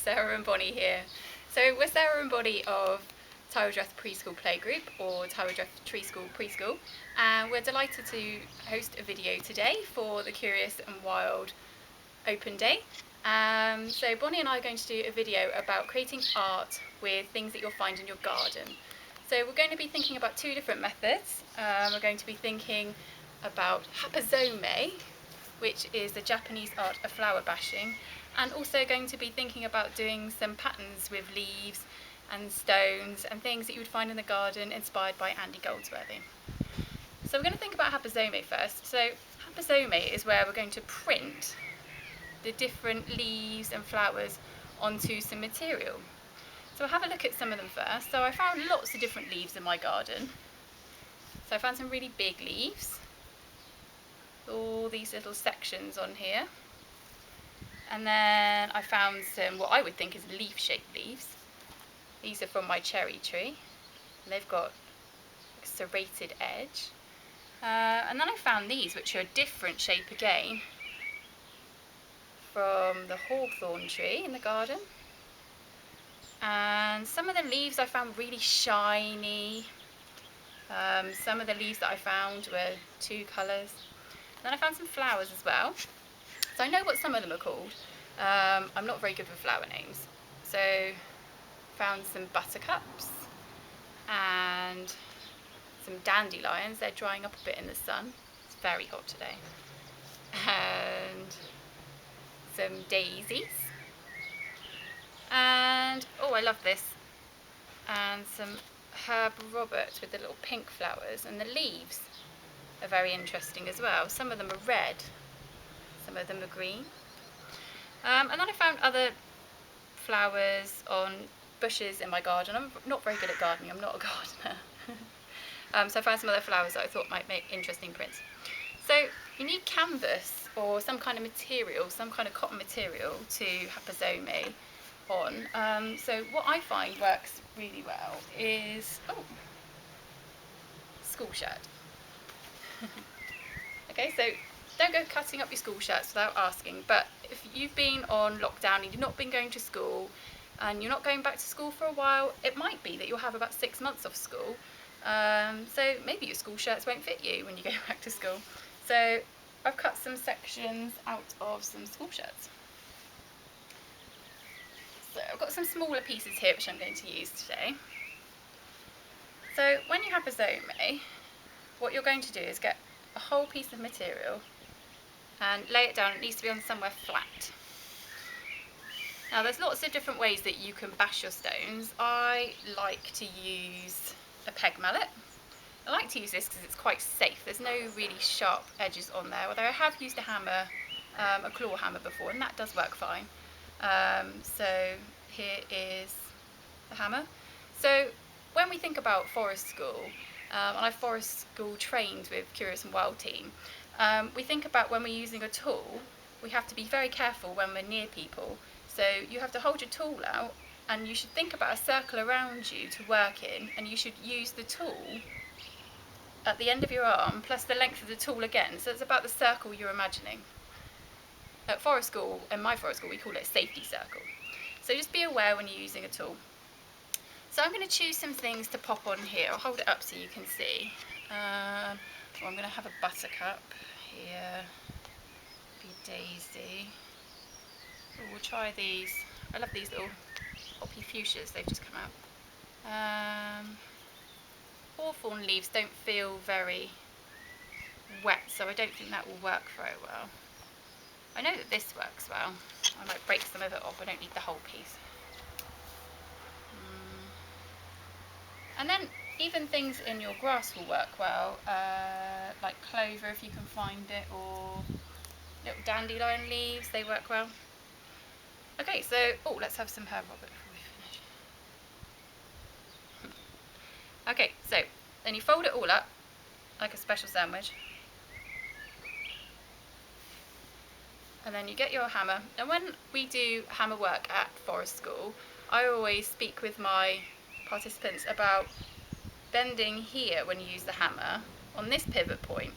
Sarah and Bonnie here. So we're Sarah and Bonnie of Tywardreath Pre-School Playgroup, or Tywardreath Pre-School, and we're delighted to host a video today for the Curious and Wild Open Day. So Bonnie and I are going to do a video about creating art with things that you'll find in your garden. So we're going to be thinking about two different methods. We're going to be thinking about Hapa Zome, which is the Japanese art of flower bashing, and also going to be thinking about doing some patterns with leaves and stones and things that you would find in the garden inspired by Andy Goldsworthy. So we're going to think about Hapa Zome first. So Hapa Zome is where we're going to print the different leaves and flowers onto some material. So we'll have a look at some of them first. So I found lots of different leaves in my garden. So I found some really big leaves, all these little sections on here. And then I found some what I would think is leaf-shaped leaves. These are from my cherry tree, and they've got a serrated edge. And then I found these, which are a different shape again, from the hawthorn tree in the garden. And some of the leaves I found really shiny. Some of the leaves that I found were two colours. Then I found some flowers as well. So I know what some of them are called. I'm not very good with flower names. So found some buttercups and some dandelions. They're drying up a bit in the sun. It's very hot today. And some daisies. And, oh, I love this. And some herb Robert with the little pink flowers. And the leaves are very interesting as well. Some of them are red, some of them are green. And then I found other flowers on bushes in my garden. I'm not very good at gardening, I'm not a gardener. So I found some other flowers that I thought might make interesting prints. So you need canvas or some kind of material, some kind of cotton material to Hapa Zome on. So what I find works really well is, school shirt. Okay, so don't go cutting up your school shirts without asking, but if you've been on lockdown and you've not been going to school and you're not going back to school for a while, it might be that you'll have about 6 months off school. So maybe your school shirts won't fit you when you go back to school. So I've cut some sections out of some school shirts. So I've got some smaller pieces here which I'm going to use today. So when you have a Zome, what you're going to do is get a whole piece of material and lay it down. It needs to be on somewhere flat. Now there's lots of different ways that you can bash your stones. I like to use a peg mallet. I like to use this because it's quite safe. There's no really sharp edges on there, although I have used a hammer, a claw hammer before, and that does work fine. So here is the hammer. So when we think about forest school, and I've forest school trained with Curious and Wild team, we think about when we're using a tool, we have to be very careful when we're near people. So you have to hold your tool out, and you should think about a circle around you to work in, and you should use the tool at the end of your arm plus the length of the tool again. So it's about the circle you're imagining. At forest school, in my forest school, we call it a safety circle. So just be aware when you're using a tool. So I'm going to choose some things to pop on here. I'll hold it up so you can see. I'm going to have a buttercup here, be a daisy. We'll try these. I love these little poppy fuchsias, they've just come out. Hawthorn leaves don't feel very wet, so I don't think that will work very well. I know that this works well. I might break some of it off, I don't need the whole piece. And then even things in your grass will work well, like clover if you can find it, or little dandelion leaves, they work well. Okay, so, let's have some herb Robert before we finish. Okay, so then you fold it all up like a special sandwich. And then you get your hammer. And when we do hammer work at forest school, I always speak with my participants about bending here when you use the hammer on this pivot point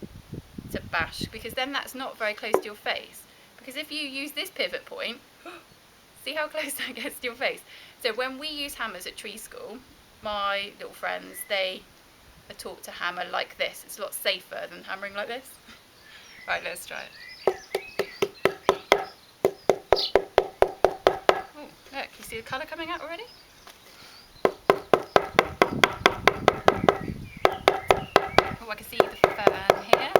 to bash, because then that's not very close to your face. Because if you use this pivot point, See how close that gets to your face? So when we use hammers at tree school, my little friends, they are taught to hammer like this. It's a lot safer than hammering like this. Right, let's try it. Oh, look, you see the colour coming out already? Oh, I can see the fern here.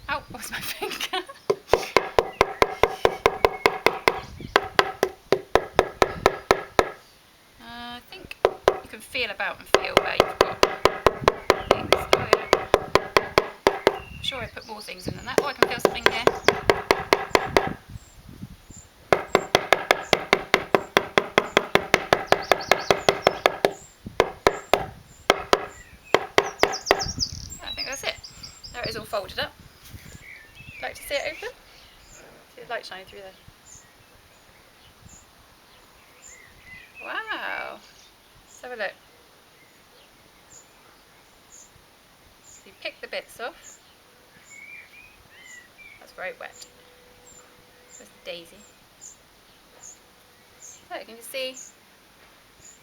Ow, what's my finger? I think you can feel about and feel where you've got things. Oh yeah. I'm sure I put more things in than that. Oh, I can feel something here. Yeah, I think that's it. There it is all folded up. Like to see it open? See the light shining through there. Wow. Let's have a look. So you pick the bits off. That's very wet. There's the daisy. So you can see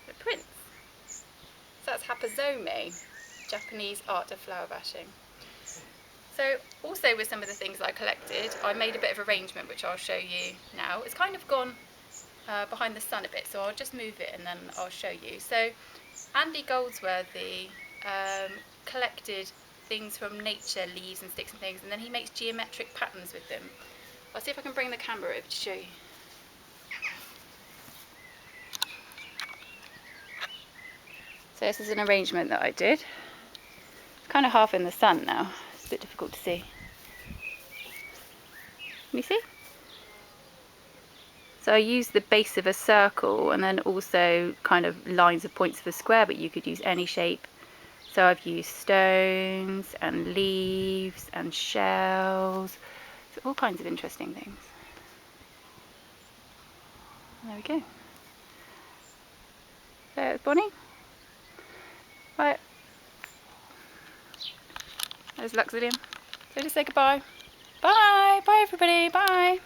the prints. So that's Hapa Zome, Japanese art of flower bashing. So also with some of the things that I collected, I made a bit of arrangement which I'll show you now. It's kind of gone behind the sun a bit, so I'll just move it and then I'll show you. So Andy Goldsworthy collected things from nature, leaves and sticks and things, and then he makes geometric patterns with them. I'll see if I can bring the camera over to show you. So this is an arrangement that I did. It's kind of half in the sun now. It's a bit difficult to see. Can you see? So I used the base of a circle and then also kind of lines of points of a square, but you could use any shape. So I've used stones and leaves and shells, so all kinds of interesting things. There we go. There's Bonnie. Right. There's Luxillium. So just say goodbye. Bye. Bye everybody. Bye.